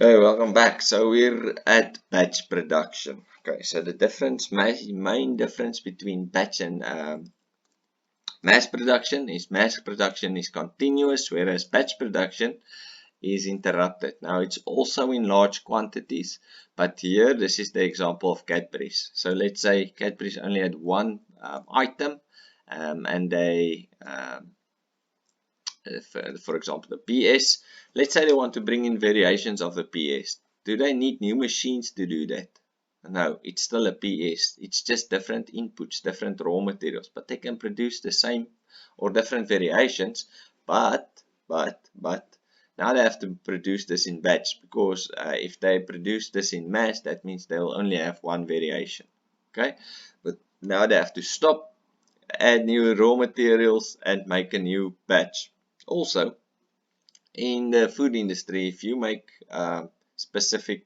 Okay, welcome back. So we're at batch production. Okay, so the main difference between batch and mass production is continuous, whereas batch production is interrupted. Now it's also in large quantities, but here this is the example of Cadbury's. So let's say Cadbury's only had one item, and they for example, the PS. Let's say they want to bring in variations of the PS. Do they need new machines to do that? No, it's still a PS. It's just different inputs, different raw materials, but they can produce the same or different variations. But now they have to produce this in batch because if they produce this in mass, that means they'll only have one variation. Okay, but now they have to stop, add new raw materials, and make a new batch. Also, in the food industry, if you make specific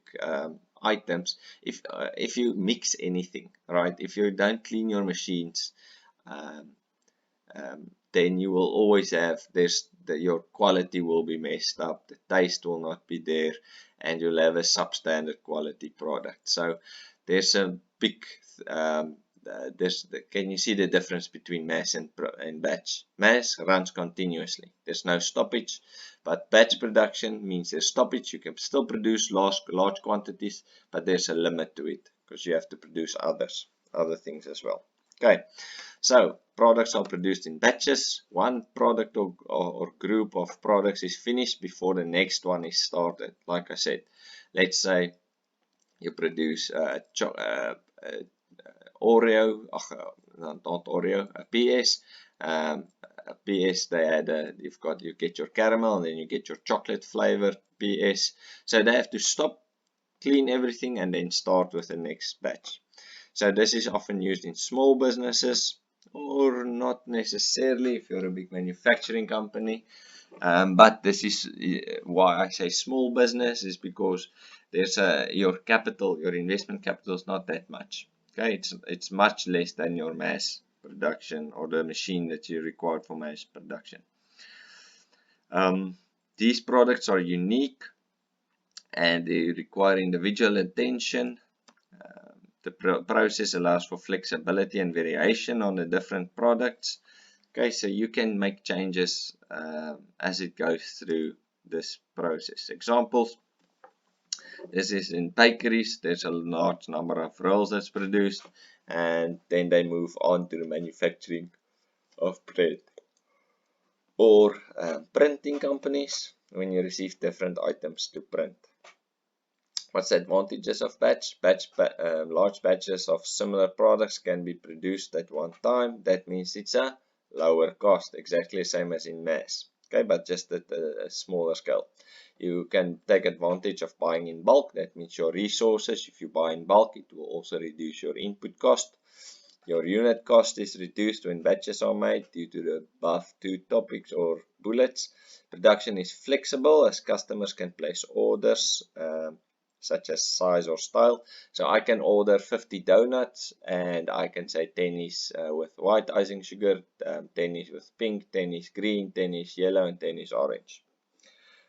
items, if you mix anything, right? If you don't clean your machines, um, then you will always have your quality will be messed up, the taste will not be there, and you'll have a substandard quality product. So there's a big can you see the difference between mass and batch? Mass runs continuously. There's no stoppage, but batch production means there's stoppage. You can still produce large quantities, but there's a limit to it because you have to produce other things as well. Okay, so products are produced in batches. One product or group of products is finished before the next one is started. Like I said, let's say you produce Oreo, not Oreo, a PS. A PS, you get your caramel and then you get your chocolate flavored PS. So they have to stop, clean everything, and then start with the next batch. So this is often used in small businesses, or not necessarily if you're a big manufacturing company. But this is why I say small business, is because there's your investment capital is not that much. Okay, it's much less than your mass production or the machine that you require for mass production. These products are unique and they require individual attention. The process allows for flexibility and variation on the different products. Okay, so you can make changes as it goes through this process. Examples: this is in bakeries. There's a large number of rolls that's produced, and then they move on to the manufacturing of bread. Or printing companies, when you receive different items to print. What's the advantages of batch? Large batches of similar products can be produced at one time. That means it's a lower cost, exactly the same as in mass. Okay, but just at a smaller scale. You can take advantage of buying in bulk. That means your resources, if you buy in bulk, it will also reduce your input cost. Your unit cost is reduced when batches are made due to the above two topics or bullets. Production is flexible as customers can place orders such as size or style. So I can order 50 donuts and I can say 10 is with white icing sugar, 10 is with pink, 10 is green, 10 is yellow, and 10 is orange.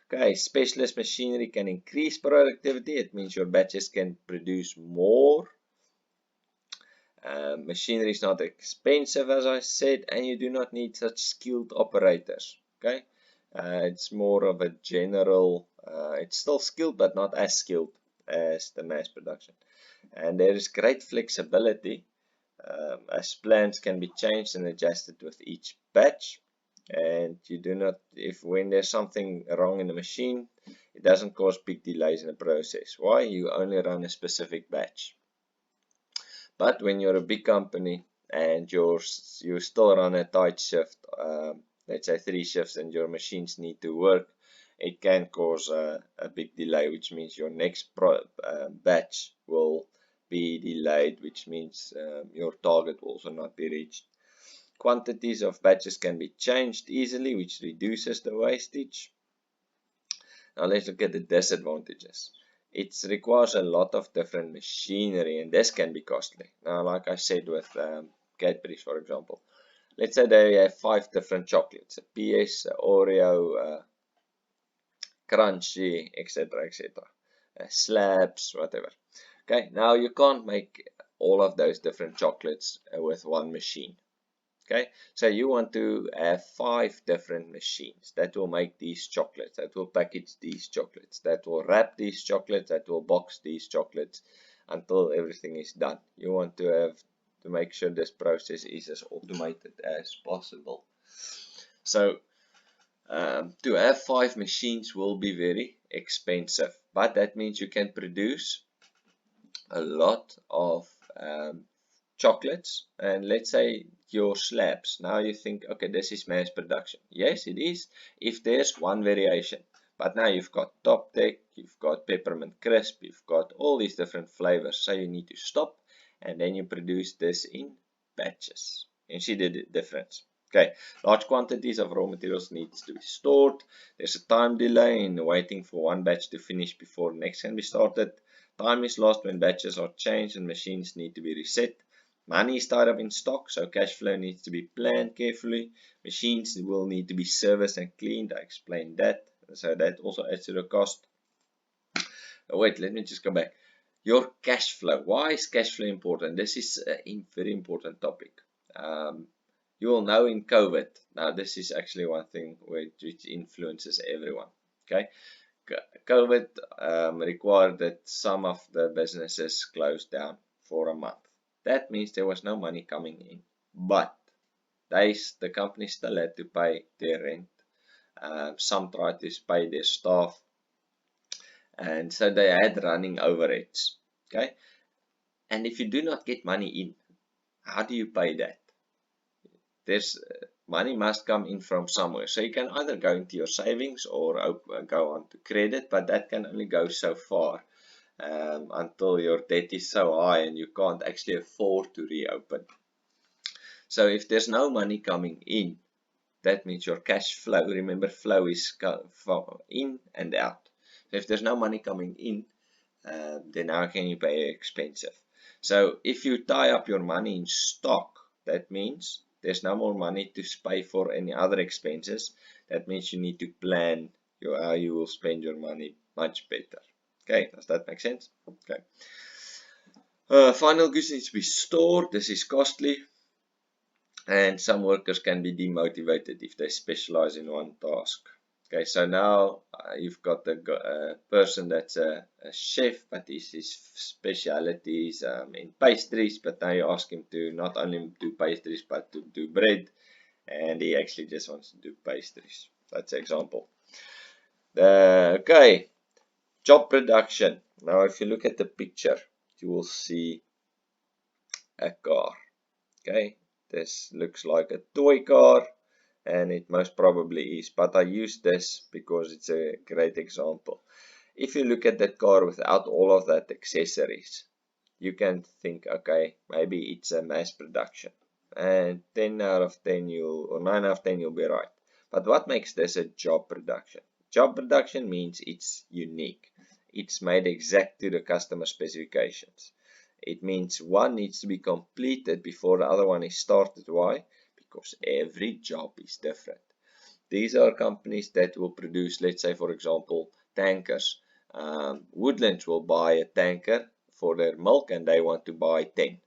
Okay, specialist machinery can increase productivity. It means your batches can produce more. Machinery is not expensive, as I said, and you do not need such skilled operators. Okay, it's more of a general, it's still skilled, but not as skilled as the mass production. And there is great flexibility as plans can be changed and adjusted with each batch. And you do not, when there's something wrong in the machine, it doesn't cause big delays in the process. Why? You only run a specific batch. But when you're a big company and you still run a tight shift, let's say 3 shifts, and your machines need to work, it can cause a big delay, which means your next batch will be delayed, which means your target will also not be reached. Quantities of batches can be changed easily, which reduces the wastage. Now let's look at the disadvantages. It requires a lot of different machinery, and this can be costly. Now, like I said with Cadbury's, for example, let's say they have 5 different chocolates: a PS, a Oreo, Crunchy, etc., etc. slabs, whatever. Okay, now you can't make all of those different chocolates with one machine. Okay, so you want to have 5 different machines that will make these chocolates, that will package these chocolates, that will wrap these chocolates, that will box these chocolates until everything is done. You want to have to make sure this process is as automated as possible. So to have 5 machines will be very expensive, but that means you can produce a lot of chocolates. And let's say your slabs, now you think, okay, this is mass production. Yes, it is if there's one variation, but now you've got Top Deck, you've got Peppermint Crisp, you've got all these different flavors, so you need to stop and then you produce this in batches. You see the difference. Okay, large quantities of raw materials needs to be stored. There's a time delay in waiting for one batch to finish before next can be started. Time is lost when batches are changed and machines need to be reset. Money is tied up in stock, so cash flow needs to be planned carefully. Machines will need to be serviced and cleaned. I explained that. So that also adds to the cost. Oh, wait, let me just go back. Your cash flow. Why is cash flow important? This is a very important topic. You will know in COVID. Now, this is actually one thing which influences everyone. Okay. COVID required that some of the businesses closed down for a month. That means there was no money coming in, but the company still had to pay their rent. Some tried to pay their staff, and so they had running overheads. Okay, and if you do not get money in, how do you pay that? There's money must come in from somewhere. So you can either go into your savings or go on to credit, but that can only go so far until your debt is so high and you can't actually afford to reopen. So if there's no money coming in, that means your cash flow, remember flow is in and out. So if there's no money coming in, then how can you pay expensive? So if you tie up your money in stock, that means there's no more money to pay for any other expenses. That means you need to plan how you will spend your money much better. Okay, does that make sense? Okay. Final goods needs to be stored. This is costly. And some workers can be demotivated if they specialize in one task. Okay, so now you've got the person that's a chef, but his specialty is in pastries, but now you ask him to not only do pastries, but to do bread, and he actually just wants to do pastries. That's an example. Okay, job production. Now if you look at the picture, you will see a car. Okay, this looks like a toy car, and it most probably is, but I use this because it's a great example. If you look at that car without all of that accessories, you can think, okay, maybe it's a mass production, and 10 out of 10 or 9 out of 10 you'll be right. But what makes this a job production? Job production means it's unique. It's made exact to the customer specifications. It means one needs to be completed before the other one is started. Why? Because every job is different. These are companies that will produce, let's say, for example, tankers. Woodlands will buy a tanker for their milk and they want to buy 10.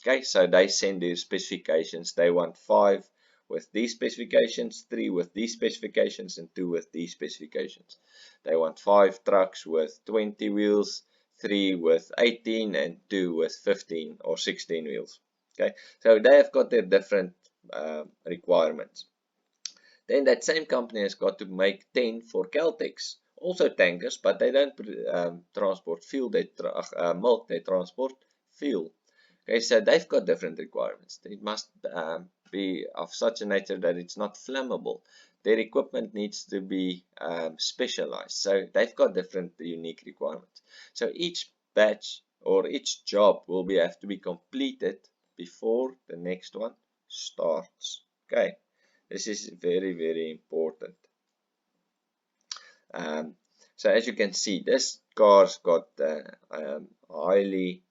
Okay, so they send their specifications. They want 5 with these specifications, 3 with these specifications, and 2 with these specifications. They want 5 trucks with 20 wheels, 3 with 18, and 2 with 15 or 16 wheels. Okay, so they have got their different requirements. Then that same company has got to make 10 for Caltex, also tankers, but they don't transport fuel, they milk, they transport fuel. Okay, so they've got different requirements. It must be of such a nature that it's not flammable. Their equipment needs to be specialized. So they've got different unique requirements. So each batch or each job will have to be completed before the next one starts. Okay, this is very, very important. So as you can see, this car's got highly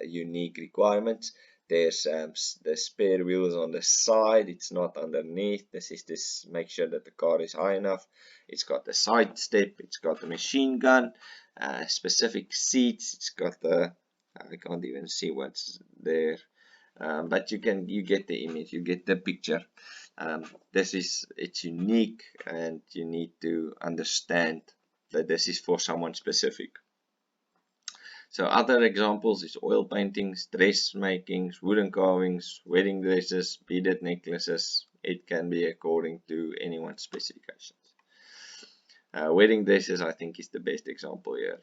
unique requirements. There's the spare wheels on the side, it's not underneath. This is this make sure that the car is high enough. It's got the side step, it's got the machine gun, specific seats, it's got the I can't even see what's there, but you get the image, you get the picture. It's unique, and you need to understand that this is for someone specific. So other examples is oil paintings, dressmakings, wooden carvings, wedding dresses, beaded necklaces. It can be according to anyone's specifications. Wedding dresses, I think, is the best example here.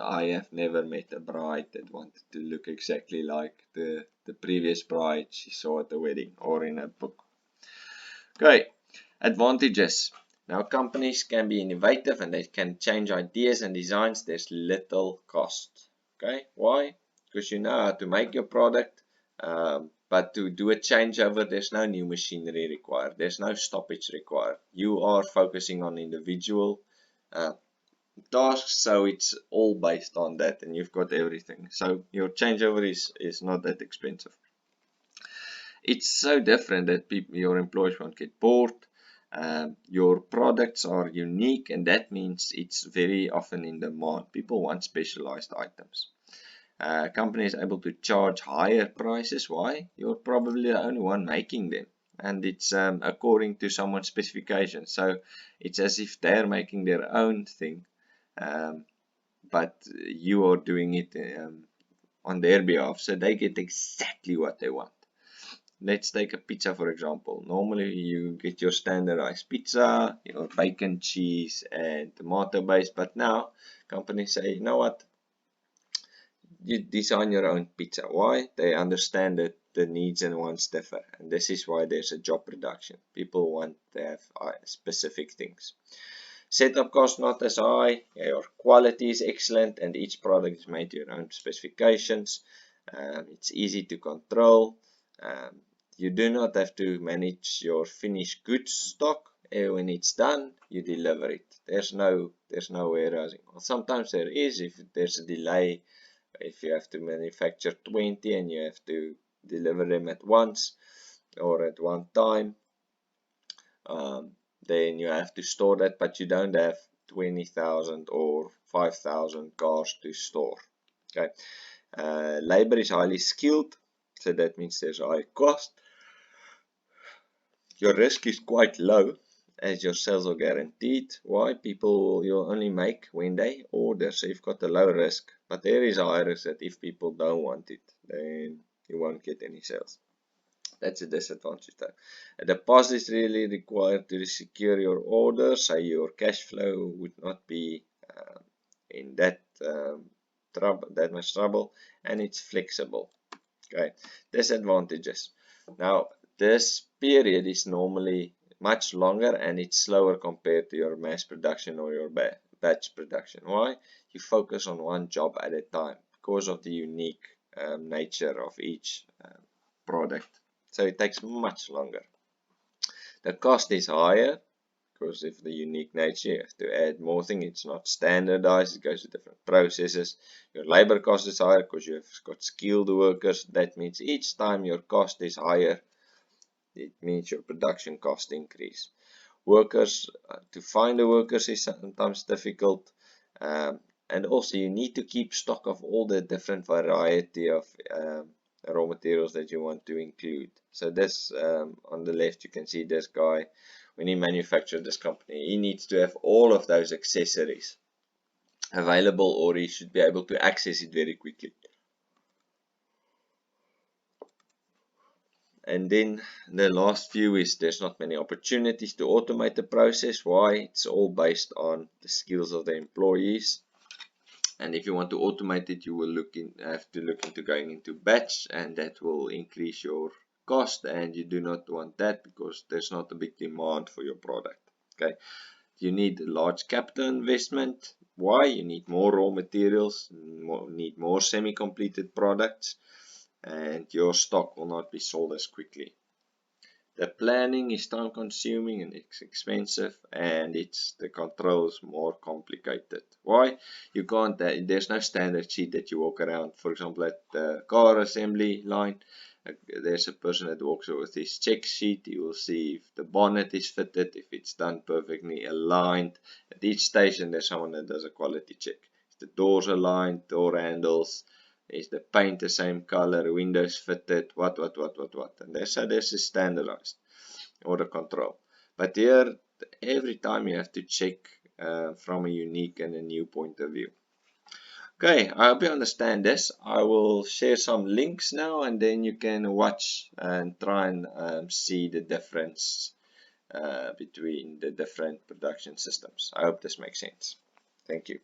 I have never met a bride that wanted to look exactly like the previous bride she saw at the wedding or in a book. Okay, advantages. Now, companies can be innovative and they can change ideas and designs. There's little cost. Okay, why? Because you know how to make your product, but to do a changeover, there's no new machinery required. There's no stoppage required. You are focusing on individual tasks, so it's all based on that, and you've got everything. So your changeover is not that expensive. It's so different that your employees won't get bored. Your products are unique, and that means it's very often in demand. People want specialized items. Company is able to charge higher prices. Why? You're probably the only one making them, and it's according to someone's specifications. So it's as if they're making their own thing, but you are doing it on their behalf, so they get exactly what they want. Let's take a pizza, for example. Normally you get your standardized pizza, your bacon, cheese, and tomato base, but now companies say, you know what, you design your own pizza. Why? They understand that the needs and wants differ, and this is why there's a job reduction. People want to have specific things. Setup cost not as high, your quality is excellent, and each product is made to your own specifications. It's easy to control. You do not have to manage your finished goods stock. When it's done, you deliver it. There's no warehousing. Well, sometimes there is if there's a delay. If you have to manufacture 20 and you have to deliver them at once or at one time, then you have to store that, but you don't have 20,000 or 5,000 cars to store. Okay, labor is highly skilled, so that means there's a high cost. Your risk is quite low as your sales are guaranteed. Why? You'll only make when they order, so you've got a low risk, but there is a high risk that if people don't want it, then you won't get any sales. That's a disadvantage though. A deposit is really required to secure your order, so your cash flow would not be in that much trouble, and it's flexible. Okay, disadvantages. Now, this period is normally much longer and it's slower compared to your mass production or your batch production. Why? You focus on one job at a time because of the unique nature of each product. So it takes much longer. The cost is higher because of the unique nature. You have to add more things. It's not standardized. It goes to different processes. Your labor cost is higher because you've got skilled workers. That means each time your cost is higher, it means your production cost increase. Workers, to find the workers is sometimes difficult. And also you need to keep stock of all the different variety of raw materials that you want to include. So this on the left you can see this guy, when he manufactured this company, he needs to have all of those accessories available, or he should be able to access it very quickly. And then the last few is there's not many opportunities to automate the process. Why? It's all based on the skills of the employees. And if you want to automate it, you will have to look into going into batch, and that will increase your cost, and you do not want that because there's not a big demand for your product. Okay, you need a large capital investment. Why? You need more raw materials, need more semi-completed products, and your stock will not be sold as quickly. The planning is time consuming and it's expensive, and the controls more complicated. Why? You can't, there's no standard sheet that you walk around. For example, at the car assembly line, there's a person that walks with his check sheet. He will see if the bonnet is fitted, if it's done perfectly aligned. At each station there's someone that does a quality check. If the doors aligned, door handles, is the paint the same color, windows fitted, what. And this is standardized order control. But here, every time you have to check from a unique and a new point of view. Okay, I hope you understand this. I will share some links now, and then you can watch and try and see the difference between the different production systems. I hope this makes sense. Thank you.